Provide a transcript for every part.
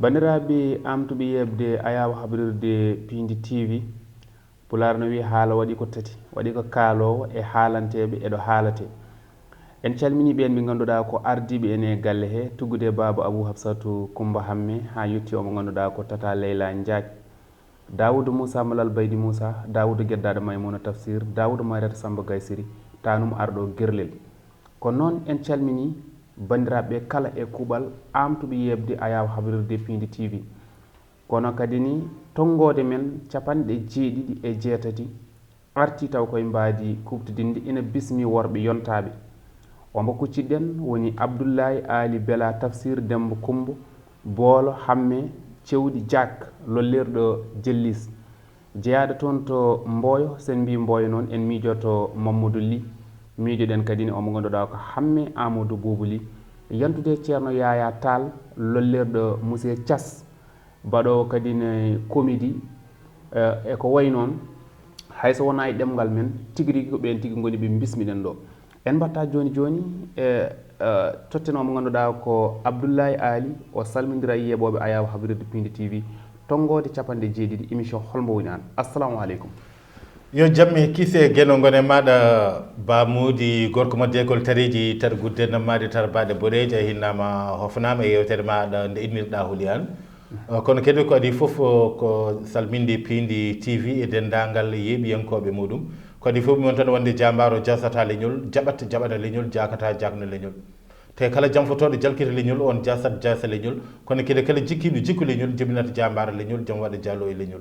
bandiraɓe amtuɓe yebde ayawa habrirde Pindi TV Pulaar no wi haala waɗi ko tati waɗi ko kaalowo e haalanteɓe eɗo haalate en calmini ɓen ɓe ganduɗa ko ardiɓe ene galle he tuggude baba Abou Hafsatou Coumba Hamme ha yetti omo ganduɗa ko Tata Leyla Ndiaye Daoudou Moussa Malal Baydi Moussa Daoudou Geddaɗo Maymouna Tafsir Daoudou Mariata Samba Gaysiri tanum arɗo Guerlel ko noon en calmini bandiraɓe kala e kuuɓal amtuɓe yebde ayawa habrirde Pindi TV kono kadi ni tongode men capanɗe jeeɗiɗi e jeetati arti taw koye mbadi kuɓtodinde ina bismi worɓe yontaɓe ombo kucciɗen woni Abdoulaye Ali Bela Tafsir Demba Kumbo Boolo Hamme Cewɗi Diak lollirɗo Jellis jeyaɗo toon to Mboyo sen mbi Mboyo noon en miijoto Mamadou Ly miijoɗen kadi ni omo ganduɗa ko Hamme Amadou Boubou Ly yantude ceerno Yaya Tall lollirɗo Monsieur Thias baɗowo kadi ne comédie e ko way noon hayso wona e ɗemgal men tigui rigui ko ɓen tigui goni ɓe bismiɗen ɗo en mbatta joni joni e totten omo ganduɗa ko Abdoulaye Ali o salmodira e yeɓoɓe ayawa habrirde Pindi TV tongode capanɗe jeeɗiɗi émission holmbo woni an assalamu aleykum yo jamme kise gueno gone maɗa ba moodi gorko modde école tariji tar guddena maɗe tar baɗe boɗeje hinnama hofnama e yewtere maɗa nde innirɗa huuli an kono kadi ko adi foof ko salminde Pindi TV e dendagal yeeɓiyankoɓe muɗum ko adi fof mon tan wonde jambaro jasata leñol jaɓat jaɓata leñol jakata jakno leñol te kala jamfotoɗo jalkita leñol on jasat jasa leñol kono kadi kala jikkiɗo jikku leñol jibinata jambaro leñol jom waɗa jallo e leñol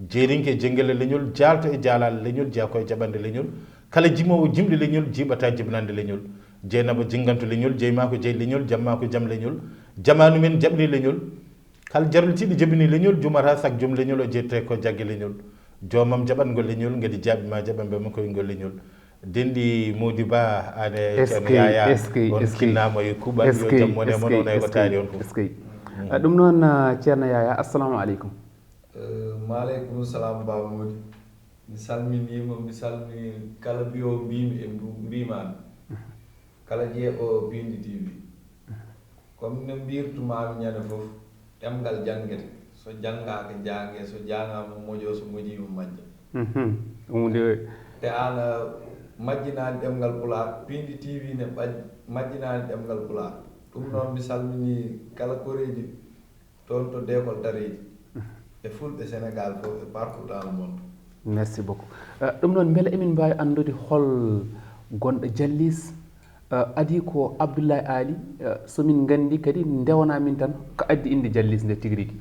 jeerinke jenggele leñol jalto e jaalal leñol jeeya koye jaɓande leñol kala jimowo jimɗe leñol jiɓata jibinande leñol jeynaba jinganto leñol jeyma ko jeey leñol jamma ko jaam leñol jamanu men jaɓni leñol kala jaroltiɗo jabini leñol jumata sak joom leñol o jettete ko jagge leñol jomam jaɓatgol leñol gadi jaɓima jaɓanɓema koyngol leñol dendi Mody Ba ane ceerno Yaya on kinnama e kuuɓal yo jaam wone moon on e ko taari on fof ɗum noon ceerno Yaya assalamu aleykum maaleykum salam Ba Mody mi salminima mi salmini kala mbiyo mbimi e mbimami kala jeeɓo Pindi TV comme no mbirtumami ñande foof ɗemgal janguete so janggaka jangue so jangama moƴo so moƴima majja hunde te an majjinani ɗemgal Pulaar Pindi TV ne majjinani ɗemgal Pulaar ɗum noon mi salmini kala koreji toon to d'école tareji e fulɓe Sénégal fof e partout dans le monde merci beaucoup ɗum noon beele emin mbawi andude hol gonɗo Jallis adi ko Abdoulaye Ali somin gandi kadi ndewana min tan ko addi inde Jallis nde tigui rigui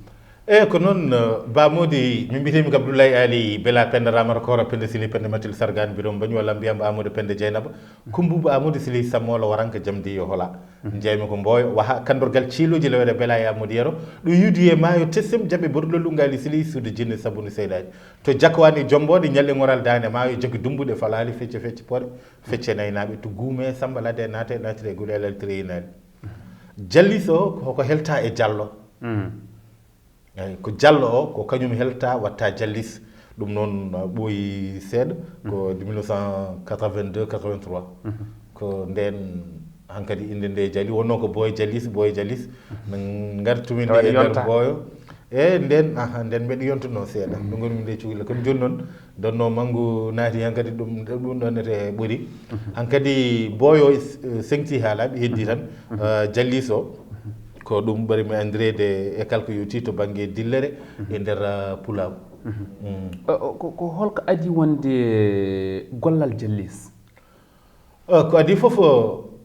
ko noon Ba Mody min mbitemi ko Abdoulaye Ali Bela Penda Ramata Kora Penda Sili Penda Matil Sargane Birom Bagni walla mbiyamba Amadou Penda Dieynaba Kumbuba Amadou Sili Sammolo waranka jamdi yo hola jeymi ko Mboyo waha kandorgal ciiloji lewere Bela e Amadou Yero ɗo yudi e maayo tessem jaɓe borɗo lungali Sili suude jinne sabunu seydaji to jakkowani jombode ñalle ngoral dane maayo jogui dumbuɗe falali fecce fecce poɗe fecce naynaɓe to guume Samba Lade naate natire gulelal treyinade Jallis o koko helta e Diallo ko Diallo o ko kañum helta watta Jallis ɗum noon ɓooyi seeɗa ko 1982 83 ko nden hankkadi inde nde Dialli wonno ko Boy Jallis min gartuminde e nder Boyo e nden nden mbeɗa yontuno seeɗa ɗo gonmi nde cuhila kono joni noon donno manggu naati hankkadi ɗum ɗonnete ɓuuri hankkadi Boyo sengti haalaɓe heddi tan Jallis o ko ɗum ɓari mi andirede e kala ko yewti to banggue dillere e nder Pulaw ko holko adi wonde gollal Jallis ko adi foof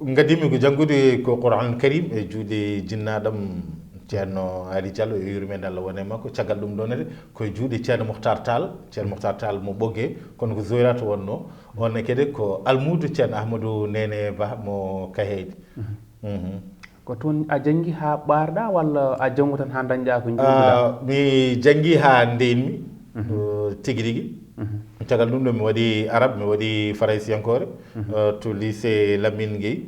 gadimi ko janggude ko Qur'an Karim e juuɗe jinnaɗam ceerno Ali Diallo e yurmede Allah wone makko caggal ɗum ɗonede koye juuɗe ceerno Mouhtar Tall mo ɓogge kono ko Zoyrata wonno on kadi ko almudo ceerno Ahmadou Nene Ba mo Kaheyde ko toon a jangi ha ɓarɗa walla a jangu tan ha dañƴa ko jurɗa mi jangi ha ndenmi tigui rigui caggal ɗum ɗo mi waɗi arabe mi waɗi faraysiyankore to lycée Lamine Gueye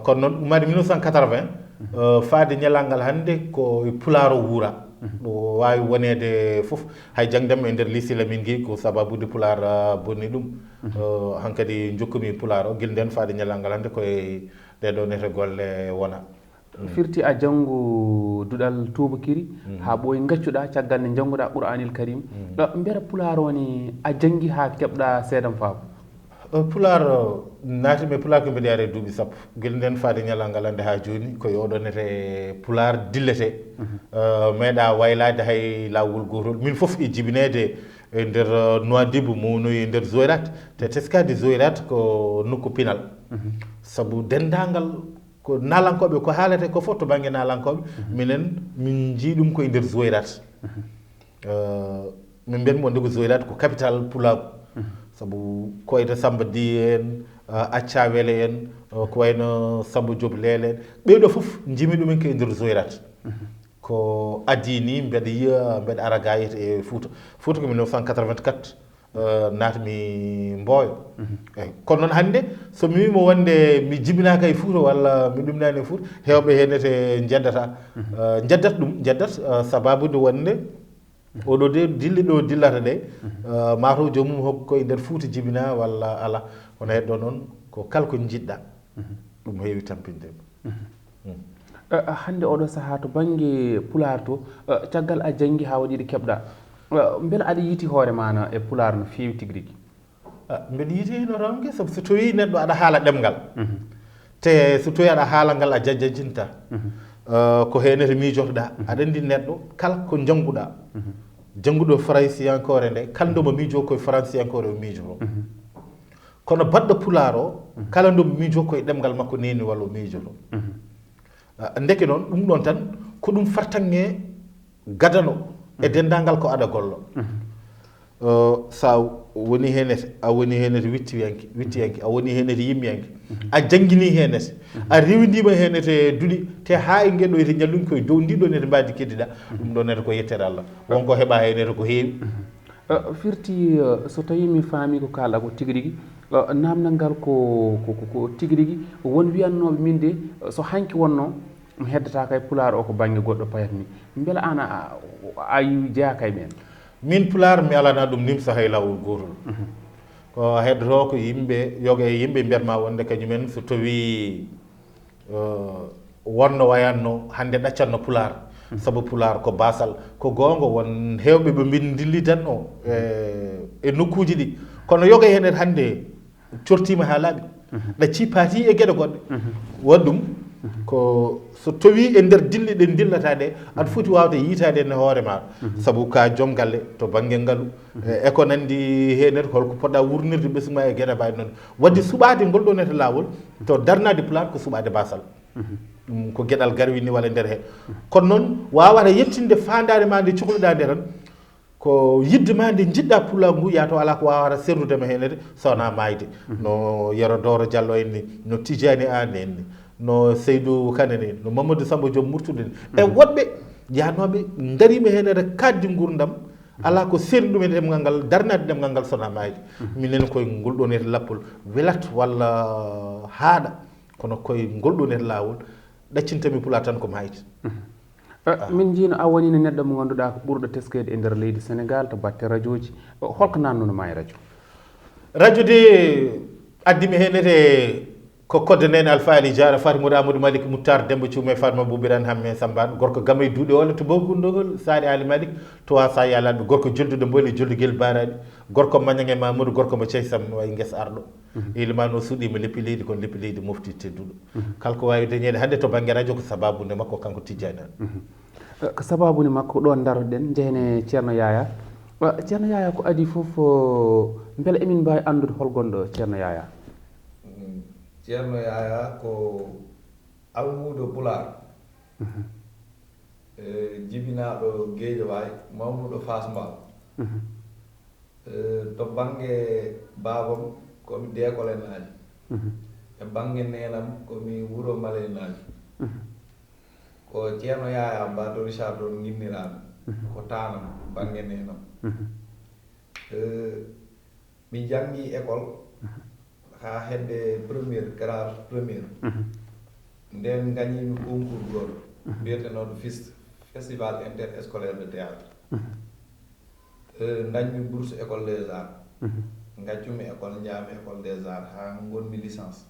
kono noon ummade 1980 faade ñalal hannde ko pularo wuura ɗo wawi wonede foof hay jangdam e nder lycée Lamine Gueye ko sababude pular bonni ɗum hankkadi jokkumi pular o guel nden faade ñalal hannde koye ɗe ɗo nete golle wona firti a janngu duɗal tubakiri ha ɓooyi gaccuɗa caggal nde jannguɗa qur'anil karim mbiyata pulaar woni a janngi ha keɓɗa seedam faamu pulaar naatimi pulaar ko mbiɗa yaare duuɓi sappo guila nden faade ñalal ngal hannde ha jooni koye oɗonete pulaar dillete meeɗa waylade hay lawol gotol min foof e jibinede e nder Nouadhibou mownoyi nder Zoyrat te teskade Zoyrat ko nokku pinal saabu dendagal ko nalankoɓe ko haalate ko fof to banggue nalankoɓe minen min jii ɗum koye nder Zoyrat min mbiyatmo nde ko Zoyrat ko capital pulaku sabu ko wayno Samba Di en Acca Wele en ko wayno Samba Diop Lele en ɓeeɗo fof jimi ɗumen koye nder Zoyrat ko adi ni mbeɗa yiya mbeɗa ara gayete e Fouta Fouta ko 1984 natmi Mboyo eyyi kono noon hannde so mi wimo wonde mi jibinaka e Fouta walla mi ɗumnani e Fouta hewɓe hennete jeddata jeddat ɗum jeddat sababude wonde oɗo de dille ɗo dillata ɗe mataw joomum hokko koye nder Fouta jibina walla ala hono hedɗo noon ko kala ko jiɗɗa ɗum heewi tampindema hannde oɗo saaha to banggue pulaar to caggal a janggi ha waɗiɗo keɓɗa beela aɗa yiiti hoore ma e pulaar no feewi tigui rigui mbeɗa yiiti no rawge saabu so tawi neɗɗo aɗa haala ɗemgal te so tawi aɗa haala ngal a jajjantinta ko henete miijotoɗa aɗa andi neɗɗo kala ko jannguɗa jannguɗo franciankore nde kala ndomo miijo koye franciankore o miijoto kono baɗɗo pulaar o kala ndomo miijo koye ɗemgal makko neni walla o miijoto ndeke noon ɗum ɗon tan ko ɗum fartange gadano e dendagal ko aɗa gollo sa woni henete a woni henete wittiyanke a woni henete yimmiyanke a jangguini henete a rewidima henete duuɗi te ha e gueɗoyte ñallumi koye dow ndiɗo nete mbadi keddiɗa ɗum ɗo nete ko yettere Allah wonko heeɓa henete ko heewi firti so tawi mi faami ko kalɗa ko tigui rigui namdal ngal ko tigui rigui won wiyannoɓe min de so hanki wonno mi heddata kay pulaar o ko banggue goɗɗo payat ni beela an a jeeyaka e ɓen min pulaar mi alana ɗum nimsa hay lawol gotol ko heddoto ko yimɓe yoga e yimɓe mbiyatma wonde kañumen so tawi wonno wayanno hande ɗaccanno pulaar saabu pulaar ko basal ko gonga won hewɓe ɓe mbin dillidanno e nokkuji ɗi kono yoga hen hande cortima ha laaɓi ɗacci paati e gueɗe goɗɗe waɗi ɗum ko so tawi e nder dille ɗe dillata ɗe aɗa foti wawde yiitade e hoore ma saabu ka joom galle to banggue ngaalu e ko nandi henete holko poɗɗa wurnirde ɓesuma e gueɗe mbawi noon wadde suɓade ngol ɗo nete lawol to darnade pulaar ko suɓade basal ɗum ko gueɗal garwini walla nder he kono noon wawata yettinde fandare ma nde cohluɗa nde tan ko yidde ma nde jiɗɗa pulaar ngu ya to ala ko wawata serdudema henede sowona mayde no Yero Doro Diallo en ni no Tidiani An en ni no Seydou Kane ni no Mamadou Samba Diop Murtude ni e woɗɓe yanoɓe darima henede kaddi gurdam ala ko serdi ɗum e ɗemgal ngal darnade ɗemgal ngal sowona mayde minen koye ngol ɗon ete lappol welat walla haaɗa kono koye ngol ɗon ete lawol ɗaccintami pulaar tan ko mayde min jiino a wonino neɗɗo mo ganduɗa ko ɓurɗo teskede e nder leydi Sénégal to batte radio ji holko nannuno ma e radio de addimi henete ko kodde nene Alfali Diara Fatimoudo Amadou Malik Moutar Demba Thiouma Fatma Boubirane Hamme Sambane gorko gamay duuɗe walla to bogundogol Sari Ali Malik to wa sa yalaɓe gorko jolduɗo mboli joldugel baraɗi gorko Mañange Mamadou gorko mo Thiaysam way guesa arɗo ilimano suuɗima leppi leydi kono leppi leydi mofti tedduɗo kala ko wawi dañede hannde to banggue radio ko sababude makko kanko Tidiani ko sababude makko ɗon daroɗen jehne Ceerno Yaya Ceerno Yaya ko adi foof beele emin mbawi andude holgonɗo Ceerno Yaya Ceerno Yaya ko almudo pulaar jibinaɗo Guédiawaye mawnuɗo Fass Mbao to banggue babam komi Décolé naji e banggue nenam komi Wuro Malé naji ko Ceerno Yaya Mbaɗo Richard ɗon guinniraɓe ko tanam banggue nenam mi jangi école ha hedde premiére classe premiére nden gañimi concours goto mbiyetenoɗo FIST festival interscolaire de théâtre dañmi bourse école des arts gaccumi école jaami école des arts ha gonmi licence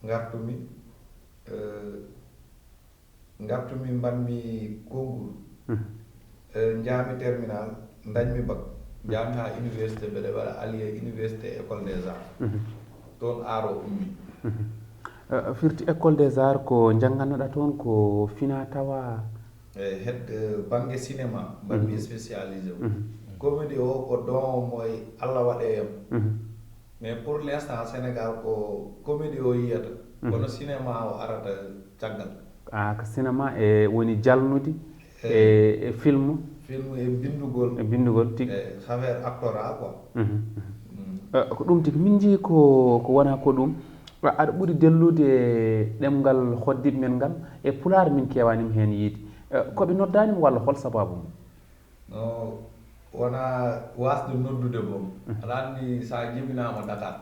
ngartumi mbanmi konngol jaami terminal dañmi bac jaami ha université mbeɗe waɗa allié université école des arts toon aaro ummi firti école des arts ko janggannoɗa toon ko fina tawa hedde bangue cinéma mbanmi spécialisé o comédie o ko don moye allah waɗe yam mais pour l' instant sénégal ko comédie o yiyata kono cinéma o arata caggal ko cinéma e woni jalnude e film e bindugol tigi affaire actorat quoi ko ɗum tigi min jii ko wona ko ɗum aɗa ɓuri dellude ɗemngal hoddiɓe men ngal e pulaar min kewanima heen yiide koɓe noddanima walla hol sababu mum no wona wasde noddude boom aɗa anndi sa jibinama Dakar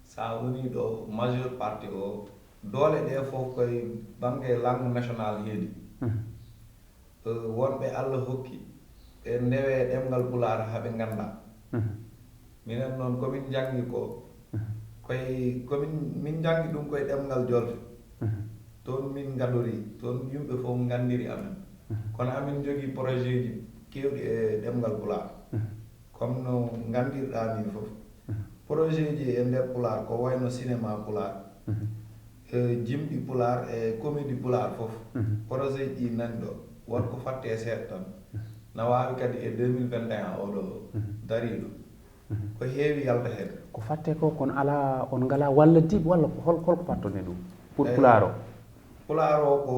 sa woni ɗo majeure partie o doole ɗe fof koye bange langue national heedi wonɓe allah hokki ɓe ndewe ɗemngal pulaar haɓe ganda minen noon komin jangi ko komin min jangi ɗum koye ɗemngal jolfe toon min gadori toon yimɓe fof gandiri amen kono amin jogii projet ji kewɗi e ɗemngal pulaar comme no gandirɗa ni fof projet ji e nder pulaar ko wayno cinéma pulaar jimɗi pulaar e comédie pulaar fof projet ji nani ɗo wonko fatte seeɗa tan na wawi kadi e 2021 oɗo dariɗo ko heewi yalta heen ko fatte ko kono ala on ngala walladiɓe walla holko fattone ɗum pour pulaar o pulaar o ko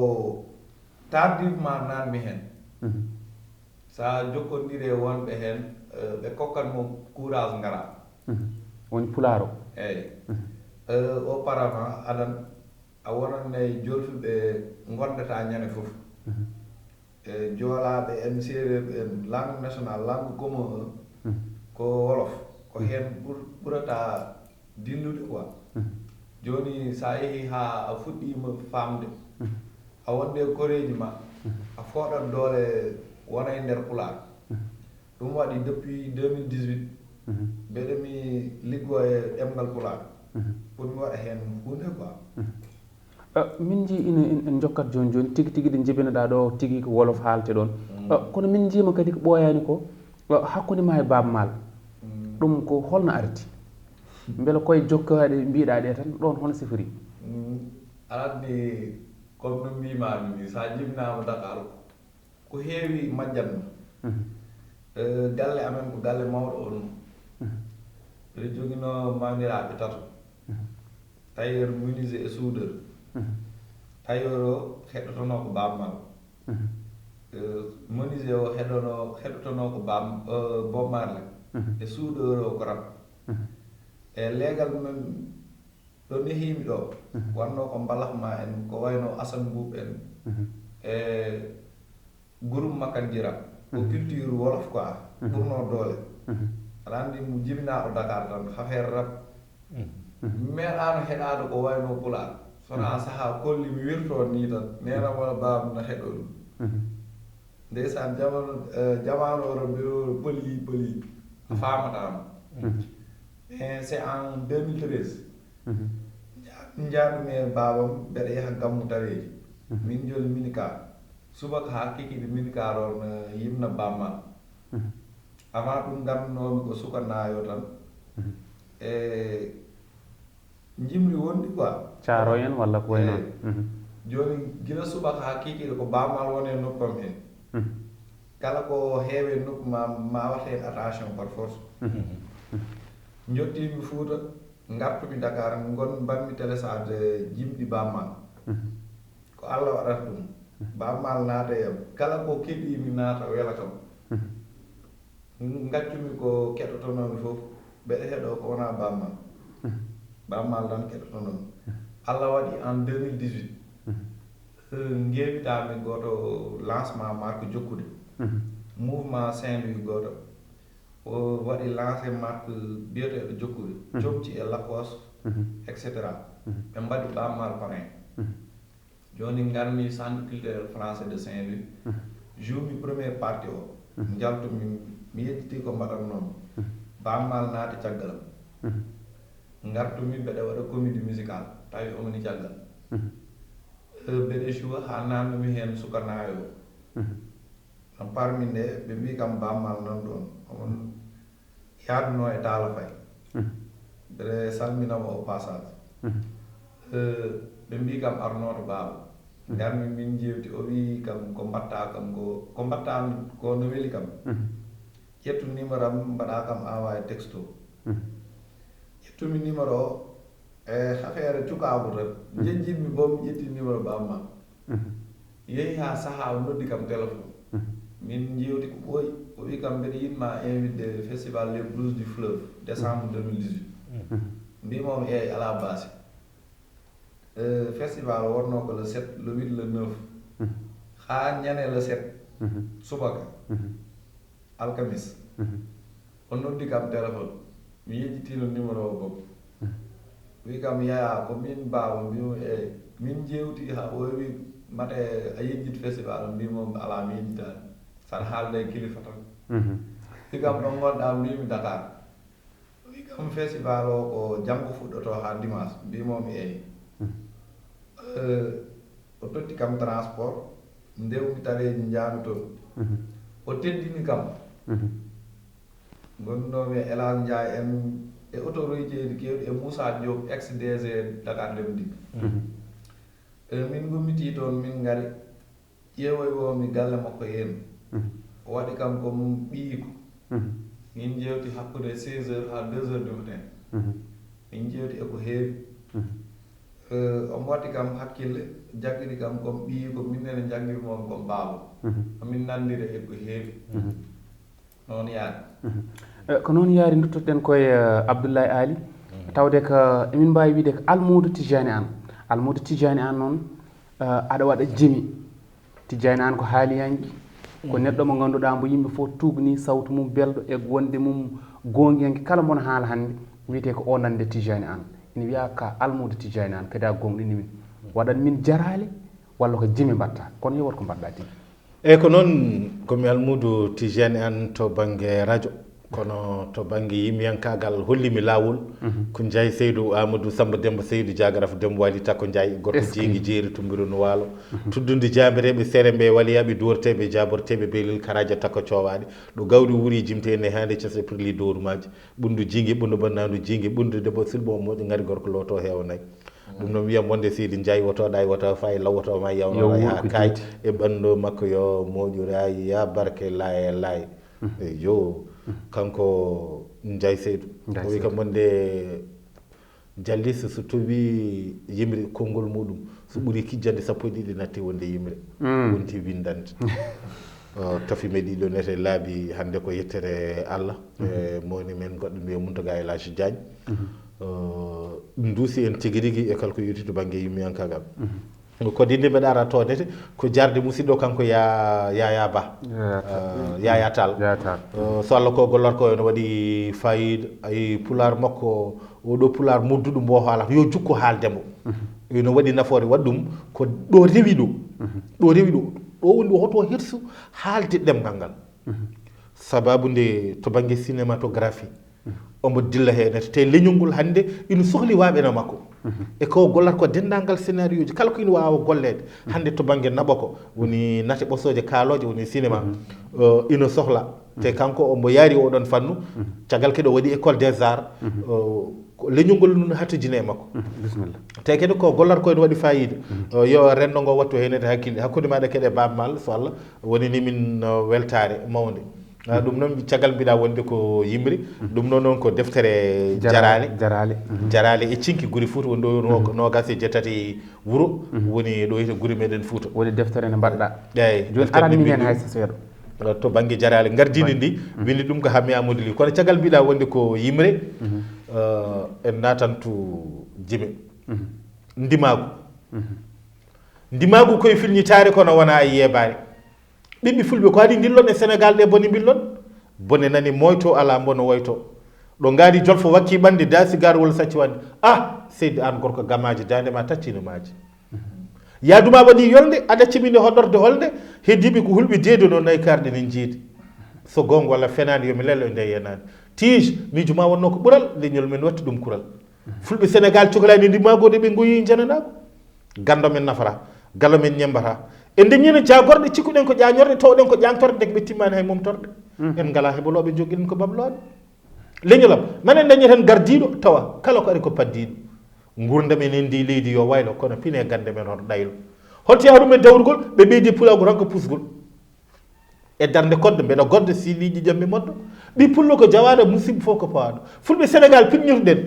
tardivement nanmi heen sa jokkondiri wonɓe heen ɓe kokkanmo courage ngara woni pulaar o eyyi auparavant aɗan a wonanne jolfuɓe gondata ñande fof e joolaɓe en séeréer en langue national langue commun ko wolof ko heen ɓurata dillude quoi joni sa yeehi ha a fuɗɗima famde a wonde koreji ma a fooɗat doole wona e nder pulaar ɗum waɗi depuis 2018 mbeɗa mi liggo e ɗemngal pulaar pour mi waɗa heen hunde quoi min jii en jokkat joni joni tigi tigi ɗe jibinoɗa ɗo tigi ko wolof haalte ɗon kono min jiima kadi ko ɓooyani ko hakkude ma e Baaba Maal ɗum ko holno arti beele koye jokkaɗe mbiɗa ɗe tan ɗon hono sifori aɗanni comme no mbimami ni sa jibinama Dakar ko heewi majjanma galle amen ko galle mawɗo o ɗum ɓeɗa jogino mamiraɓe tato tailleur menuisier et soudeur tailleur o heɗotono ko Baaba Maal menuisier o heɗotono ko Bob Marley e soudeur o ko rap e leegal men ɗo nehimi ɗo wanno ko mbalahma en ko wayno Assane Mboup en e groupe Makanjira ko culture wolof quoi ɓurno doole aɗa anndi mo jibinaɗo Dakar tan affaire rap meeɗano heɗade ko wayno pulaar sona saaha kolli mi wirto ni tan nenamona babam no heɗo ɗum ndeysan jamanu oɗo mbiɗo pëli a famatama mais c'est en 2013 jaɗumi e babam mbeɗa yaha gammu taweji min joli minicar subaka ha kikiɗe minicar o no yimna bammal avant ɗum gandunomi ko sukannayo tan e jimri wondi quoi caaro en walla ko way noon joni gila subaka ha kikiɗe ko bammal wone noppam hen kala ko heewe nokku ma wat hen attention par force jottimi Fuuta gartumi Dakar gon mbanmi télécharge jimɗi bammal ko Allah waɗata ɗum bammal naata yam kala ko keɓimi naata wela kam gaccumi ko keɗotonomi fof mbeɗa heeɗo ko wona bammal tan keɗotonomi Allah waɗi en 2018 gewitami goto lancement marque jokkude mouvement Saint-Louis goto o waɗi lancé marque biyeteɗo jokkude comci e lakos etc ɓe mbaɗi bammal parin joni garmi centre culturel français de Saint-Louis joumi première partie o jaltumi mi yettiti ko mbaɗatnomi bammal naati caggalam ngartumi mbeɗa waɗa comédie musical tawi omoni caggal mbeɗa suwa ha namdumi hen sukanayo o parmi nde ɓe mbi kam bammal nan ɗon omon yaaduno e Talla Faye mbeɗa salminamo au passage ɓe mbi kam arnoto baaba garmi min jewti o wi kam ko mbatta kam ko mbattami ko no weli kam ƴettu numéro am mbaɗa kam envoyé texto ƴettumi numéro o e affaire cukabu tan jejjitmi bo mi ƴetti numéro bamma yeehi ha saaha o noddi kam téléphone min jewti ko ɓooyi o wi kam mbeɗa yinma invité festival les blues du fleuve décembre 2018 mbimomi eyi ala basi festival wonno ko le 7 le 8 le 9 ha ñane le 7 subaka alkamis o noddi kam téléphone mi yejjitino numéro o bopp wi kam yaya ko min baaba mbimo eyi min jewti ha o wi mate a yejjit festival mbimo ala mi yejjitani tan haalde kilifa tan wi kam ɗon gonɗa mbimi Dakar wi kam festival o ko janggo fuɗɗoto ha dimanche mbimomi eyi o totti kam transport ndewmi tareji jaami toon o teddini kam gonnomi e Elage Ndiaye en e autorité ji kewɗi e Moussa Diop ex DG Dakar Dem Dikk min gummiti toon min ngari ƴeewoywomi galle makko hen o waɗi kam ko ɓiyiko min jewti hakkude 16 heures ha 2 heures du matin min jewti eko heewi omo waɗi kam hakkille jagguiri kam komi ɓiyiko minnene jagguirmomi komi baaba min nandire eko heewi noon yaari ko noon yaari duttoɗen koye Abdoulaye Ali tawde ko emin mbawi wiide ko Almoudou Tidiani Anne Almoudou Tidiani Anne noon aɗa waɗa jimi Tidiani Anne ko haaliyanki ko neɗɗo mo ganduɗa mbo yimɓe fof tugni sawtu mum belɗo e wonde mum gongiyanki kala mona haala hannde wiyete ko o nande Tidiani Anne ina wiya ka Almoudou Tidiani Anne kadi a gonɗini min waɗan min jarale walla ko jimi mbatta kono yewot ko mbaɗɗa tigi eyyi ko noon komi Almoudou Tidiani Anne to banggue radio kono to banggue yimmiyankagal hollimi lawol ko Ndiaye Seydou Amadou Samba Demba Seydou Diagaraf Demba Wali Takko Ndiaye gorko jeegui jeeri tumbiro no waalo tuddude jabireɓe sere mbe waliyaɓe duworteɓe jaborteɓe beelil karadia takko cowaɗe ɗo gawri wuuri jimtene hande cese pirli dowrumaji ɓundu jingui ɓundu bannadu jingui ɓundu debbo silbo moƴo gari gorko loto hewnayi ɗum noon wiyam wonde seydi Ndiaye wotoɗa e woto fayi lawoto ma yawnoa ha kay e ɓandu makko yo moƴurayi ya barke laye laye yo kanko Ndiaye Seydou o wi kam wonde jallisa so towi yimre konngol muɗum so ɓuuri kijjande 12 natti wonde yimre wonti windande tafi meɗi ɗo nete laabi hande ko yettere Allah e mawni men goɗɗo mbiye Mountaga Elhadji Diagne ɗum duusi en tigui rigui e kala ko yewti to banggue yimmiyankagal ko dinde mbeɗa ara todete ko jarde musidɗo kanko Yaya Ba Yaya Tall so Allah ko gollata ko ene waɗi fayida ay pular makko oɗo pular modduɗo mbo haalata yo jukko haaldemo ene waɗi nafoore waɗi ɗum ko ɗo rewi ɗo ɗo rewi ɗo ɗo woni hoto hirsu haalde ɗemgal ngal sababu nde to banggue cinématographie omo dilla hen te leñol ngol hande ina sohli waɓeno makko e ko gollata ko dendagal scénario ji kala ko ina wawa gollede hande to banggue naɓa ko woni nate ɓosoje kaaloje woni cinéma ina sohla te kanko omo yaari oɗon fannu caggal keɗo waɗi école des arts leñol ngol nun hattojine e makko bisimilla te kadi ko gollata ko ene waɗi fayida yo renndo ngo wattu henede hakkille hakkude maɗa keɗe babmal so Allah woni ni min weltare mawde ɗum noon caggal mbiɗa wonde ko yimri ɗum noon noon ko deftere jarale e cinki guuri Fouta woni ɗo nogas e jettati wuuro woni ɗo yite guuri meɗen Fouta woni deftere nde mbaɗɗa eyyi joni arani min hen hayso seeɗa to banggue jarale gardidi ndi windi ɗum ko Hammi Amadou Ly kono caggal mbiɗa wonde ko yimre en natantu jime ndimagu koye filñitare kono wona e yebare ɓiɓɓe fulɓe ko adi dillon e Sénégal ɗe boni billon bone nani moyto ala bono woyto ɗo gaari jolfo wakki ɓande daasi garwol sacci wande seydi an gorko gamaji dandema taccino maji yaduma waɗi yolde aɗa cimini hoɗorde holde heddiɓe ko hulɓe deedo no nayi karɗe nen jiidi so gonga walla fenani yomi lello e nde yenani tige miijo ma wonno ko ɓuural leñol men watti ɗum kural fulɓe sénégal cohlani ndimagode ɓe goyi jananago gando men nafara galo men ñembata e ndeñino jagorɗe cikkuɗen ko ƴañorde tawɗen ko ƴantorde deke ɓe timmani hay momtorde en ngala heɓoloɓe joguiɗen ko babloɓe leñolam manen dañeten gardiɗo tawa kala ko ari ko paddiɗo gurdam en ndi leydi yo waylo kono pine gande men hoto ɗaylo holto yaha ɗum e dawrugol ɓe ɓeydi pulago tan ko pusgol e darde kodde mbeɗa godda siliiji jamɓe moddo ɓi pullo ko jawaɗo musidɓe fof ko pawaɗo fulɓe sénégal piɗñirɗen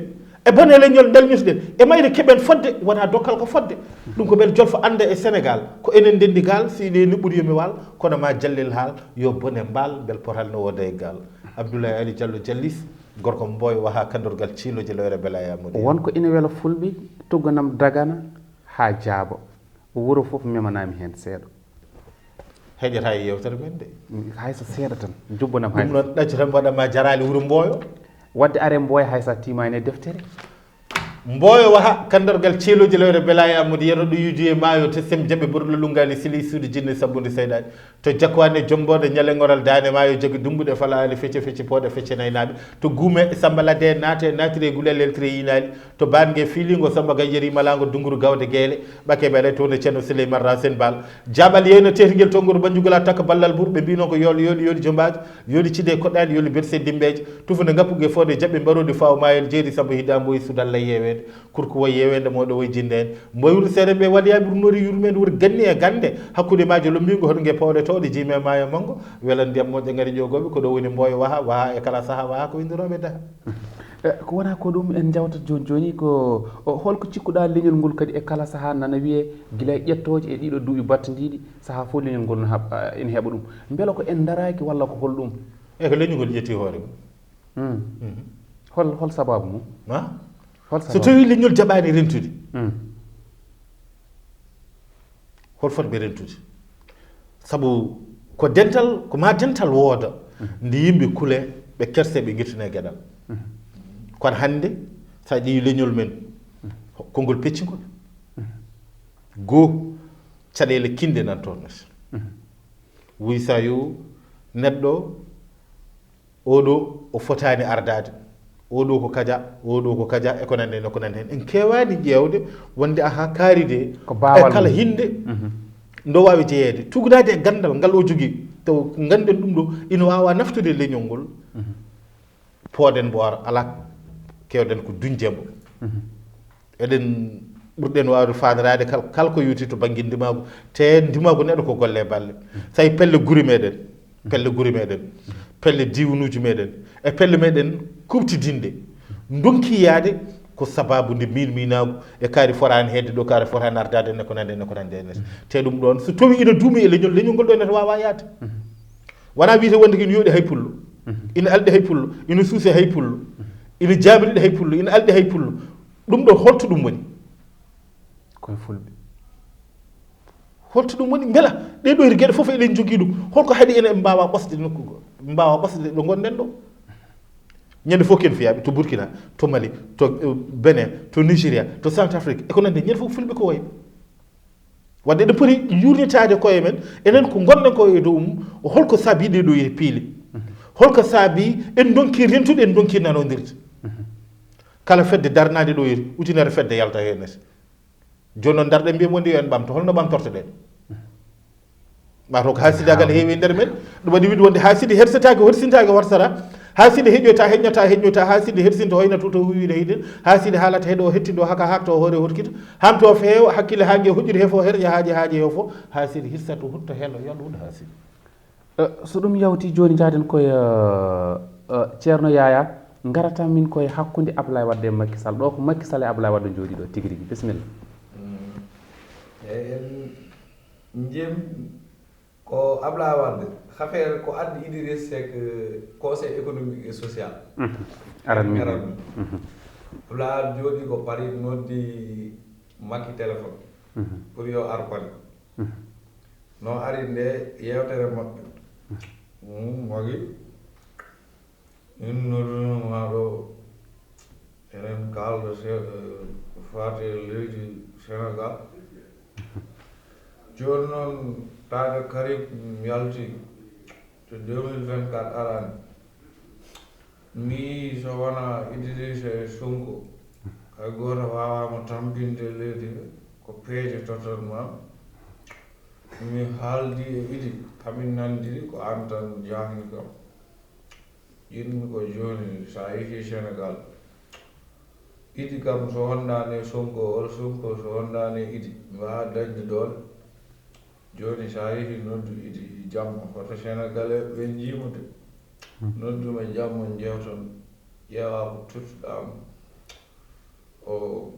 e bone leñol dalñirɗen e mayde keɓen fodde wona dokkal ko fodde ɗum ko ɓen jolfo anda e sénégal ko enen ndendi gal siɗe ni ɓuuri yomi wal kono ma jallel haal yo bone mbal bel potal no woda e gal abdoulaye ali diallo jallis gorko mboyo waha kandorgal ciiloje lewre belayamude wonko ina wela fulɓe tugganam dagana ha jaabo wuro fof memanami hen seeɗa heƴata e yewtere men de hayso seeɗa tan jubbanam ɗum noon ɗacci tan mbaɗatma jarali wuuro mboyo wadde are mboya haysa timani e deftere mboyo waha kandorgal ceeloji lewre belaya amadou yeto ɗo yuji e maayo to sem jaɓe ɓurɗo lungali sili suudu jinne sabbude seydani to jakwane jombode ñalegoral dane maayo jogui dumbuɗe falali fecce fecce pooɗe fecce naynaɓe to guume samba ladde naate natire gulel eltire yinali to bangue filingo samba gayyeri malago dunguru gawde gueele ɓake ɓeɗa tourne ceerno souleymane rasen bal jaɓal yeyno tetigel tonggoto banjugol takka ballal ɓuur ɓe mbino ko yool yooli jombaji yooli cidde koɗɗani yooli berse dimbeje tufude ngappugue fode jaɓɓe mbarodi faw mayel jeeri samba hidamboyi sudalla yewede kurko way yewende moɗo way jinde en mboyude seeɗa ɓe waɗiyaɓe ɗum nori yurmede wuuri ganni e gande hakkude majo lombingo hoɗo gue pawɗe towɗe jiime maayo mango welan ndiyam moƴƴe gaari ƴogoɓe ko ɗo woni mboyo waha e kala saaha waha ko windiroɓe daha ko wona ko ɗum en jawtat joni joni ko holko cikkuɗa leñol ngol kadi e kala saaha nana wiye guila e ƴettoje e ɗiɗo duuɓi battadiɗi saaha fof leñol ngol ina heeɓa ɗum beela ko en daraki walla ko holɗum e ko leñol ngol ƴetti hoore mum hol sababu mum so tawi leñol jaɓani rentude hol fotɓe rentude saabu ko dental ko ma dental wooda nde yimɓe kuule ɓe kerse ɓe guittane gueɗal kono hannde sa ƴeewi leñol men konngol peccingol goo caɗele kinde nan toon wuyi sa yo neɗɗo oɗo o fotani ardade oɗo ko kaja oɗo ko kaja e ko nande no ko nande hen en kewani ƴewde wonde aha kaaride e kala hinde ndo wawi jeeyede tugudade e gandal ngal o jogui taw ganden ɗum ɗo ina wawa naftude leñol ngol pooden mboora ala kewden ko duñjembo eɗen ɓurɗen wawde fadarade kala ko yewti to banggue ndimago te ndimago neɗɗo ko golle balle sayi pelle guuri meɗen pelle diwnuji meɗen e pelle meɗen kubtidinde donki yaade ko sababu nde milminago e kaari forani hedde ɗo kaari forani ardade ne ko nande hen te ɗum ɗon so tawi ina duumi e leñol ngol ɗo nete wawa yaade wona wiite wonde ina yooɗi hay pullo ina alɗi hay pullo ina suuse hay pullo ina jaabiriɗe hay pullo ina alɗi hay pullo ɗum ɗo holto ɗum woni koye fulɓe holto ɗum woni beela ɗeɗo gueɗe foof eɗen jogui ɗum holko haɗi ene mbawa ɓosde nokku mbawa ɓosde ɗo gonɗen ɗo ñande fof ken fiyaɓe to Burkina to Mali to Benin to Nigéria to Centrafrique e ko nande ñande fof fulɓe ko wayno wadde eɗen poti yurnitade koye men enen ko gonɗen ko e dow mum holko saabi ɗeɗo e piile holko saabi en donki rentude en donki nanodirde kala fedde darnade ɗo yeri ujunere fedde yalta hennete joni noon darɗen mbiyam wondi yo en ɓamto holno ɓamtortoɗen mataw ko hasidagal heewi e nder men ɗum waɗi wiide wonde haside hersatake horsintake horsata haside heƴƴota heƴñota haside hersinta hoyna to wiide hiɗen haside haalata heɗo hettiɗo haka hakto hoore horkita hamto feewa hakkille hague hoƴƴude he fof herƴa haaji he fof haside hirsato hutta helo yallo huɗo haside so ɗum yawti joni jaden koye ceerno yaya garata min koye hakkude Abdoulaye Wade e Macky Sall ɗo ko Macky Sall e Abdoulaye Wade jooɗi ɗo tigui rigui bisimilla en jiem ko Abdoulaye Wade affaire ko addi Idriss Seck conseil économique et social aran mi Abdoulaye Wade jooɗi ko Paris noddi Macky téléphone pour yo ar Paris no ari nde yewtere maɓɓe Macky in noddunomaa ɗo enen kalda fate leydi Sénégal joni noon taade Karim yalti to 2024 arani mi so wona Idrissa e Sonko hay goto wawama tampinde leydi ko peeje totanma mi haaldi e idi hamin nandiri ko an tan jahni kam yinmi ko joni sa yeehi Sénégal idi kam so hondani Sonko wala Sonko so hondani idi wawa dañde doole joni sa yeehi noddu idi jamma hoto sénégalais ɓe jiimude nodduma jamma jewton ƴeewa ko tuttuɗama o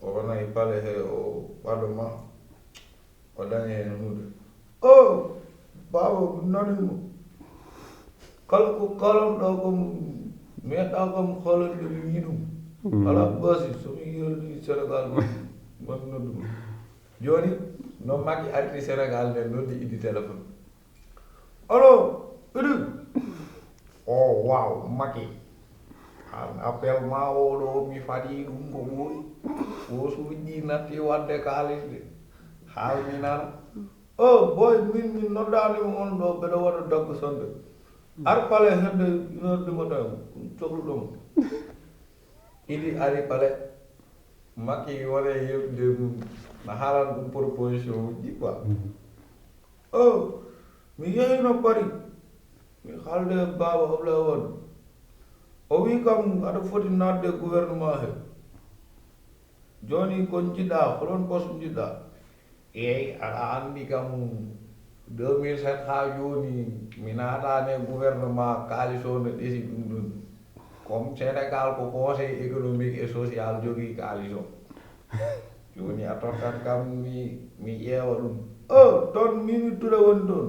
wona e pale he o ɓaɗoma o dañi hen hunde baba nanimo kala ko kalanɗo kom meeɗa kam holande mi yiɗum ala basi somi yolni Sénégal man nodduma joni no Macky arti Sénégal nde noddi Idi téléphone allo Idi wow Macky an appel ma oɗo mi faɗi ɗum ko ɓooyi wosuji natti wadde kalisde haalmi nana boy min noddanima on ɗo mbeɗa waɗa daggo sonde ar pale hedde 1 heure du matin cohluɗomo Idi ari pale Macky wone yewtude mum no haalan ɗum proposition uji quoi mi yehino Paris mi haalde baba Abdoulaye Wade o wi kam aɗa foti nadde gouvernement he joni ko jiɗɗa holon poste jiɗɗa aɗa andi kam 2007 ha joni mi natane gouvernement kalis o no ɗesi ɗum ɗum comme Sénégal ko conseil économique et social jogui kalis o joni a tottat kam mi ƴeewa ɗum toon Mimi Touré woni toon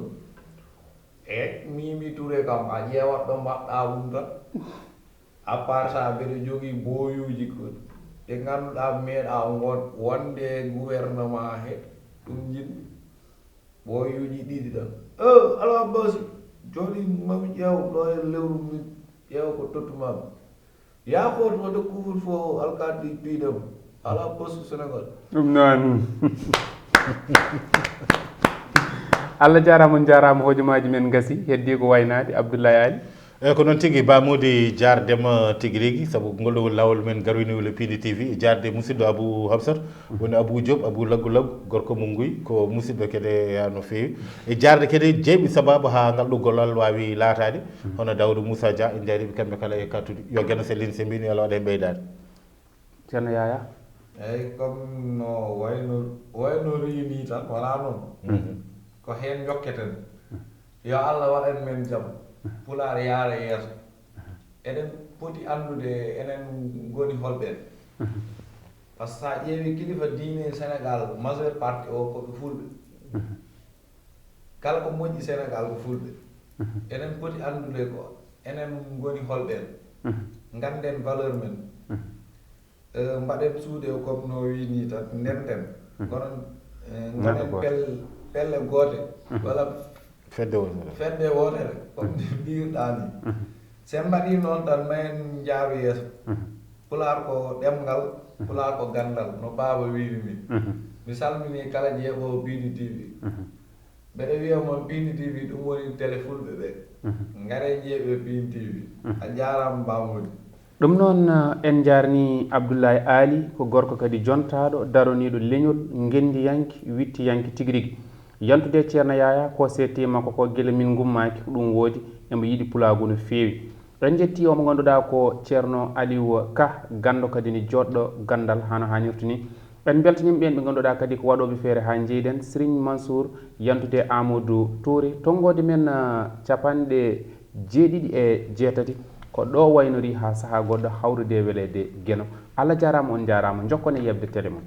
Mimi Touré kam a ƴeewat ɗo mbaɗɗa ɗum tan à part ça mbeɗa jogui boyuji ɗe ganduɗa meeɗa wonde gouvernement he ɗum jiɗmi boyuji ɗiɗi tan ala basi joni mami ƴeew ɗo e lewru mi ƴeewa ko tottumami yakoto wode couvre-feu alkaddi piidam ala poste Sénégal ɗum noon Allah jarama hojomaji men gasi heddi ko waynade Abdoulaye Ali eyyi ko noon tigui Ba Mody jardema tigui rigui saabu ngol lawol men garwiniwle Pindi TV jarde musidɗo Abou Habsat woni Abou Diop Abou Laggu Laggu gorko mo Nguy ko musidɗo kede ya no fewi e jarde kede jeeɓi sababu ha ngal ɗo gollal wawi laatade hono Daoudou Moussa Dia e jaariɓe kamɓe kala e kattude yo gueno sellin se mbini ala waɗa e ɓeydade ceerno Yaya eyyi comme no wayno rini tan wala noon ko hen jokketen yo Allah waɗan men jaam Pulaar yaara yeeso eɗen poti andude enen goni holɓen par ce que sa ƴeewi kilifa diine Sénégal majeure partie o koɓe fulɓe kala ko moƴƴi Sénégal ko fulɓe enen poti andude ko enen goni holɓen ganden valeur men mbaɗen suude comme no wini tan ndenten kono gonen pelle goote walla fedde wotere comme mbirɗa ni sen mbaɗi noon tan mayen jaaru yeeso Pulaar ko ɗemgal Pulaar ko gandal no Baba wiri ni mi salmini kala jeeɓo Pindi TV mbeɗa wiya moon Pindi TV ɗum woni télé fulɓe ɓe ngare jeeɓe Pindi TV a jarama Ba Mody ɗum noon en jarni Abdoulaye Ali ko gorko kadi jontaɗo daroniɗo leñol gendiyanki wittiyanki tigui rigui yantude ceerno Yaya ko setti makko ko guila min gummaki ko ɗum woodi emo yiiɗi pulagu no fewi en jetti omo ganduɗa ko ceerno Aliou Ka gando kadi ni joɗɗo gandal hano hannirta ni en beltanima ɓen ɓe ganduɗa kadi ko waɗoɓe feere ha jeyɗen Serigne Mansour yantude Amadou Touré tonggode men capanɗe 7 ko ɗo waynori ha saaha goɗɗo hawrude welede gueno Allah jarama on jarama jokkone yebde télé mon